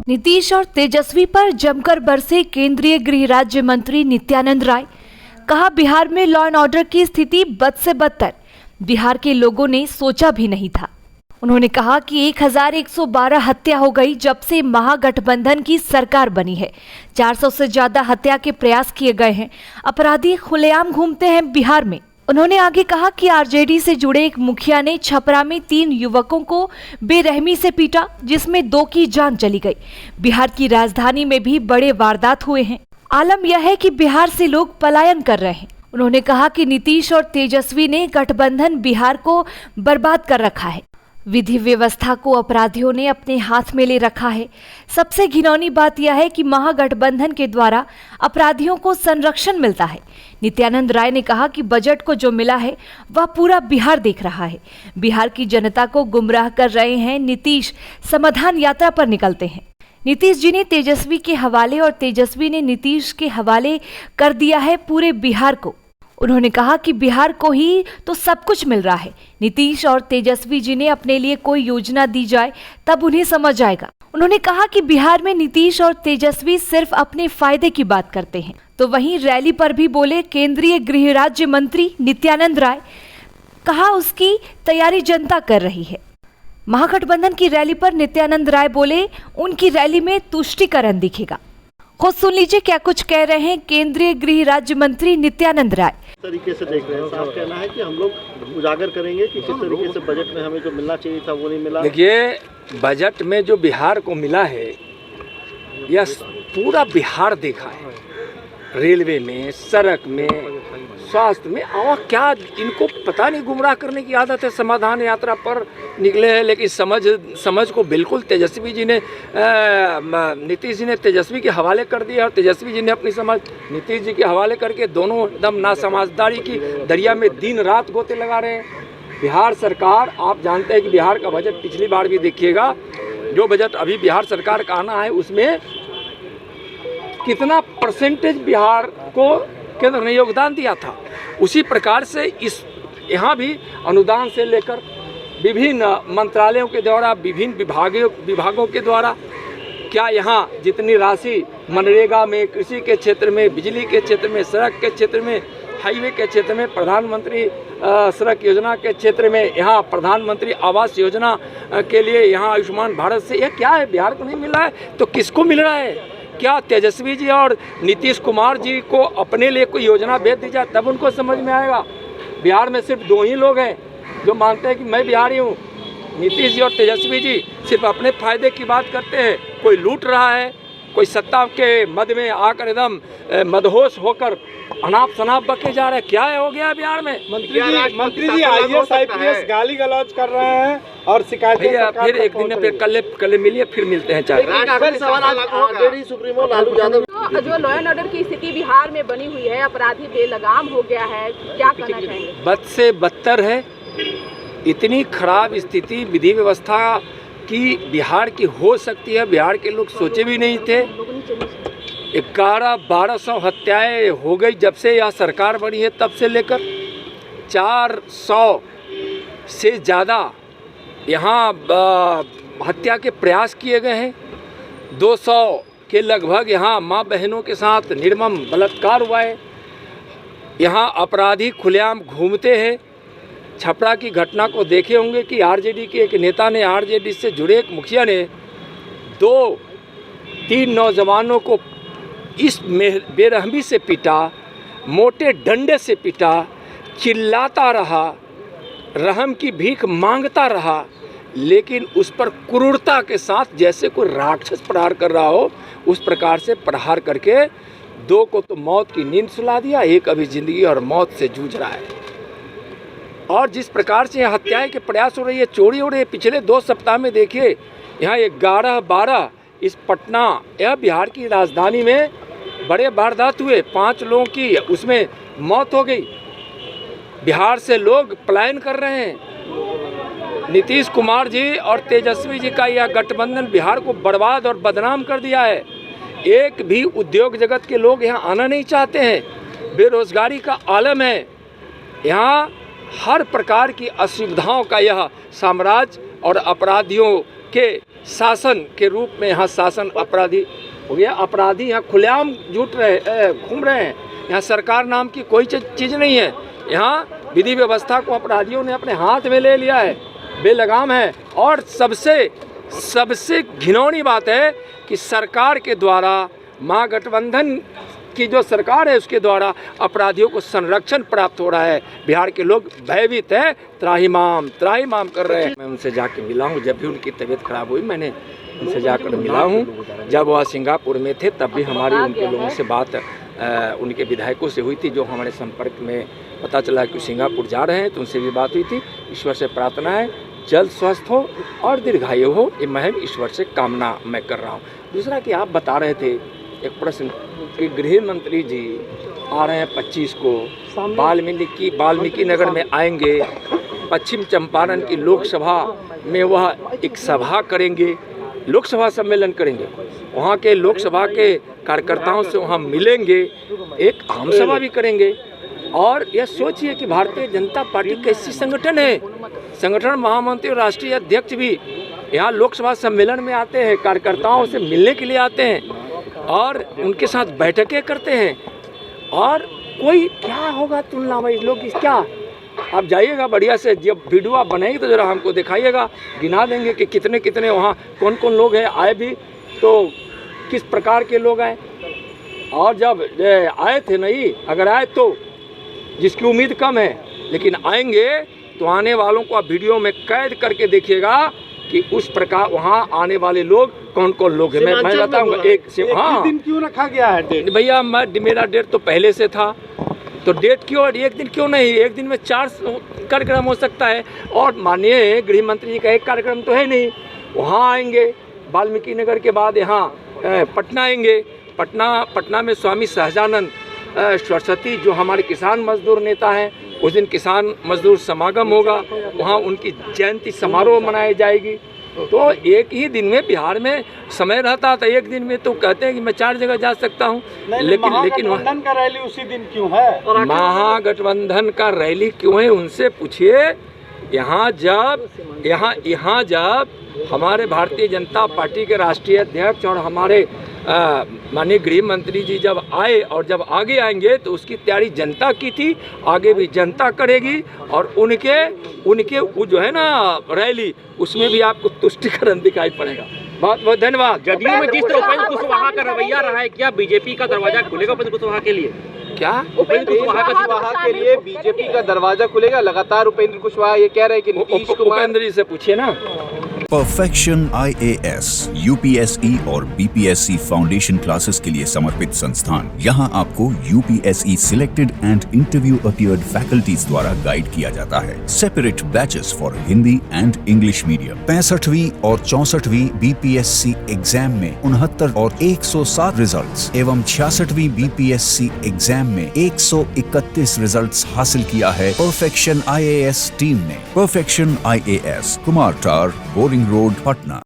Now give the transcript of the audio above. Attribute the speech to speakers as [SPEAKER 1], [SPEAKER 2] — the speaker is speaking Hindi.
[SPEAKER 1] नीतीश और तेजस्वी पर जमकर बरसे केंद्रीय गृह राज्य मंत्री नित्यानंद राय। कहा, बिहार में लॉ एंड ऑर्डर की स्थिति बद से बदतर बिहार के लोगों ने सोचा भी नहीं था। उन्होंने कहा कि 1112 हत्या हो गई जब से महागठबंधन की सरकार बनी है। 400 से ज्यादा हत्या के प्रयास किए गए हैं। अपराधी खुलेआम घूमते हैं बिहार में। उन्होंने आगे कहा कि आरजेडी से जुड़े एक मुखिया ने छपरा में 3 युवकों को बेरहमी से पीटा, जिसमें 2 की जान चली गई। बिहार की राजधानी में भी बड़े वारदात हुए हैं। आलम यह है कि बिहार से लोग पलायन कर रहे हैं। उन्होंने कहा कि नीतीश और तेजस्वी ने गठबंधन बिहार को बर्बाद कर रखा है। विधि व्यवस्था को अपराधियों ने अपने हाथ में ले रखा है। सबसे घिनौनी बात यह है कि महागठबंधन के द्वारा अपराधियों को संरक्षण मिलता है। नित्यानंद राय ने कहा कि बजट को जो मिला है वह पूरा बिहार देख रहा है। बिहार की जनता को गुमराह कर रहे हैं नीतीश। समाधान यात्रा पर निकलते हैं। नीतीश जी ने तेजस्वी के हवाले और तेजस्वी ने नीतीश के हवाले कर दिया है पूरे बिहार को। उन्होंने कहा कि बिहार को ही तो सब कुछ मिल रहा है। नीतीश और तेजस्वी जी ने अपने लिए कोई योजना दी जाए तब उन्हें समझ आएगा। उन्होंने कहा कि बिहार में नीतीश और तेजस्वी सिर्फ अपने फायदे की बात करते हैं। तो वहीं रैली पर भी बोले केंद्रीय गृह राज्य मंत्री नित्यानंद राय। कहा, उसकी तैयारी जनता कर रही है। महागठबंधन की रैली पर नित्यानंद राय बोले, उनकी रैली में तुष्टीकरण दिखेगा। खुद सुन लीजिए क्या कुछ कह रहे हैं केंद्रीय गृह राज्य मंत्री नित्यानंद राय।
[SPEAKER 2] तरीके से देख रहे हैं, साफ कहना है कि हम लोग उजागर करेंगे कि किस तरीके से बजट में हमें जो मिलना चाहिए था वो नहीं मिला।
[SPEAKER 3] देखिए, बजट में जो बिहार को मिला है यह पूरा बिहार देखा है। रेलवे में, सड़क में, स्वास्थ्य में, और क्या इनको पता नहीं, गुमराह करने की आदत है। समाधान यात्रा पर निकले हैं, लेकिन समझ को बिल्कुल तेजस्वी जी ने, नीतीश जी ने तेजस्वी के हवाले कर दिया और तेजस्वी जी ने अपनी समझ नीतीश जी के हवाले करके दोनों एकदम नासमझदारी की दरिया में दिन रात गोते लगा रहे हैं। बिहार सरकार, आप जानते हैं कि बिहार का बजट पिछली बार भी देखिएगा, जो बजट अभी बिहार सरकार का आना है उसमें कितना परसेंटेज बिहार को केंद्र ने योगदान दिया था। उसी प्रकार से इस यहाँ भी अनुदान से लेकर विभिन्न मंत्रालयों के द्वारा, विभिन्न विभागों के द्वारा, क्या यहाँ जितनी राशि मनरेगा में, कृषि के क्षेत्र में, बिजली के क्षेत्र में, सड़क के क्षेत्र में, हाईवे के क्षेत्र में, प्रधानमंत्री सड़क योजना के क्षेत्र में, यहाँ प्रधानमंत्री आवास योजना के लिए यहाँ आयुष्मान भारत से, यह क्या है? बिहार को नहीं मिल रहा है तो किसको मिल रहा है? क्या तेजस्वी जी और नीतीश कुमार जी को अपने लिए कोई योजना भेज दी जाए तब उनको समझ में आएगा। बिहार में सिर्फ 2 ही लोग हैं जो मानते हैं कि मैं बिहारी हूँ। नीतीश जी और तेजस्वी जी सिर्फ अपने फायदे की बात करते हैं। कोई लूट रहा है, कोई सत्ता के मद में आकर एकदम मदहोश होकर अनाप शनाप बके जा रहे हैं। क्या हो गया बिहार में?
[SPEAKER 4] मंत्री जी IAS IPS गाली गलौज कर रहे हैं और शिकायतें
[SPEAKER 3] फिर एक दिन फिर कल मिलिए, फिर मिलते हैं। चाहे
[SPEAKER 2] सुप्रीमो लालू यादव,
[SPEAKER 5] जो लॉ एंड ऑर्डर की स्थिति बिहार में बनी हुई है, अपराधी बेलगाम हो गया है, क्या कहना चाहेंगे?
[SPEAKER 3] बद से बदतर है। इतनी खराब स्थिति विधि व्यवस्था की बिहार की हो सकती है, बिहार के लोग सोचे भी नहीं थे। 1100-1200 हत्याएं हो गई जब से यह सरकार बनी है, तब से लेकर 400 से ज़्यादा यहाँ हत्या के प्रयास किए गए हैं। 200 के लगभग यहाँ माँ बहनों के साथ निर्मम बलात्कार हुआ है। यहाँ अपराधी खुलेआम घूमते हैं। छपरा की घटना को देखे होंगे कि आरजेडी के एक नेता ने, आरजेडी से जुड़े एक मुखिया ने 2-3 नौजवानों को इस बेरहमी से पीटा, मोटे डंडे से पीटा, चिल्लाता रहा, रहम की भीख मांगता रहा, लेकिन उस पर क्रूरता के साथ जैसे कोई राक्षस प्रहार कर रहा हो उस प्रकार से प्रहार करके 2 को तो मौत की नींद सुला दिया, एक अभी जिंदगी और मौत से जूझ रहा है। और जिस प्रकार से हत्याएं के प्रयास हो रही है, चोरी हो रही है, पिछले 2 सप्ताह में देखिए यहाँ 11-12 इस पटना, यह बिहार की राजधानी में बड़े वारदात हुए। 5 लोगों की उसमें मौत हो गई। बिहार से लोग पलायन कर रहे हैं। नीतीश कुमार जी और तेजस्वी जी का यह गठबंधन बिहार को बर्बाद और बदनाम कर दिया है। एक भी उद्योग जगत के लोग यहाँ आना नहीं चाहते हैं। बेरोजगारी का आलम है। यहाँ हर प्रकार की असुविधाओं का यह साम्राज्य और अपराधियों के शासन के रूप में यहाँ शासन अपराधी हो गया। अपराधी यहाँ खुलेआम घूम रहे हैं। यहाँ सरकार नाम की कोई चीज़ नहीं है। यहाँ विधि व्यवस्था को अपराधियों ने अपने हाथ में ले लिया है, बेलगाम है। और सबसे घिनौनी बात है कि सरकार के द्वारा, महागठबंधन की जो सरकार है उसके द्वारा अपराधियों को संरक्षण प्राप्त हो रहा है। बिहार के लोग भयभीत हैं, त्राहिमाम कर रहे हैं। मैं उनसे जाके मिला हूँ, जब भी उनकी तबीयत खराब हुई मैंने उनसे जाकर मिला हूँ। जब वह सिंगापुर में थे तब भी हमारी उनके लोगों से बात उनके विधायकों से हुई थी, जो हमारे संपर्क में पता चला कि सिंगापुर जा रहे हैं, तो उनसे भी बात हुई थी। ईश्वर से प्रार्थना है जल्द स्वस्थ हो और दीर्घायु हो, ये मैं ईश्वर से कामना मैं कर रहा हूँ। दूसरा कि आप बता रहे थे एक प्रश्न कि गृह मंत्री जी आ रहे हैं 25 को, वाल्मीकि नगर में आएंगे, पश्चिम चंपारण की लोकसभा में वह एक सभा करेंगे, लोकसभा सम्मेलन करेंगे, वहाँ के लोकसभा के कार्यकर्ताओं से वहाँ मिलेंगे, एक आम सभा भी करेंगे। और यह सोचिए कि भारतीय जनता पार्टी कैसी संगठन है, संगठन महामंत्री और राष्ट्रीय अध्यक्ष भी यहाँ लोकसभा सम्मेलन में आते हैं, कार्यकर्ताओं से मिलने के लिए आते हैं और उनके साथ बैठकें करते हैं। और कोई क्या होगा तुलना में लोग क्या, आप जाइएगा बढ़िया से, जब वीडियो आप बनाएंगे तो जरा हमको दिखाइएगा, गिना देंगे कि कितने कितने वहाँ कौन कौन लोग हैं, आए भी तो किस प्रकार के लोग आए, और जब आए थे नहीं, अगर आए तो जिसकी उम्मीद कम है, लेकिन आएंगे तो आने वालों को आप वीडियो में कैद करके देखिएगा कि उस प्रकार वहाँ आने वाले लोग कौन कौन लोग हैं। मैं बताऊँगा हाँ
[SPEAKER 4] दिन क्यों रखा गया है डेट?
[SPEAKER 3] भैया मेरा डेट तो पहले से था, तो डेट क्यों एक दिन क्यों नहीं, एक दिन में 4 कार्यक्रम हो सकता है। और माननीय गृह मंत्री जी का एक कार्यक्रम तो है नहीं, वहाँ आएंगे, वाल्मीकि नगर के बाद यहाँ पटना आएंगे, पटना में स्वामी सहजानंद सरस्वती जो हमारे किसान मजदूर नेता हैं, उस दिन किसान मजदूर समागम होगा, वहाँ उनकी जयंती समारोह मनाई जाएगी। तो एक ही दिन में बिहार में समय रहता था, एक दिन में तो कहते हैं कि मैं 4 जगह जा सकता हूँ, लेकिन
[SPEAKER 4] महागठबंधन का रैली उसी दिन क्यों है?
[SPEAKER 3] महागठबंधन का रैली क्यों है उनसे पूछिए। यहाँ जब हमारे भारतीय जनता पार्टी के राष्ट्रीय अध्यक्ष और हमारे माननीय गृह मंत्री जी जब आए और जब आगे आएंगे तो उसकी तैयारी जनता की थी, आगे भी जनता करेगी। और उनके वो जो है ना रैली, उसमें भी आपको तुष्टिकरण दिखाई पड़ेगा। बहुत बहुत धन्यवाद।
[SPEAKER 6] जदयू में जिस तरह उपेंद्र कुशवाहा का रवैया रहा है, क्या बीजेपी का दरवाजा खुलेगा उपेंद्र कुशवाहा के लिए?
[SPEAKER 3] क्या
[SPEAKER 6] उपेंद्र कुशवाहा
[SPEAKER 7] के लिए बीजेपी का दरवाजा खुलेगा? लगातार उपेंद्र कुशवाहा ये कह रहे हैं कि नीतीश कुमार।
[SPEAKER 3] उपेंद्र जी से पूछिए ना।
[SPEAKER 8] परफेक्शन IAS UPSE और BPSC फाउंडेशन क्लासेस के लिए समर्पित संस्थान। यहाँ आपको UPSE selected and interview appeared faculties द्वारा गाइड किया जाता है। Separate batches for Hindi and English medium. 65वीं और 64वीं BPSC एग्जाम में 69 और 107 रिजल्ट्स एवं 66वीं BPSC एग्जाम में 131 रिजल्ट्स हासिल किया है परफेक्शन IAS टीम ने। परफेक्शन IAS, कुमार टार, बोरिंग रोड, पटना।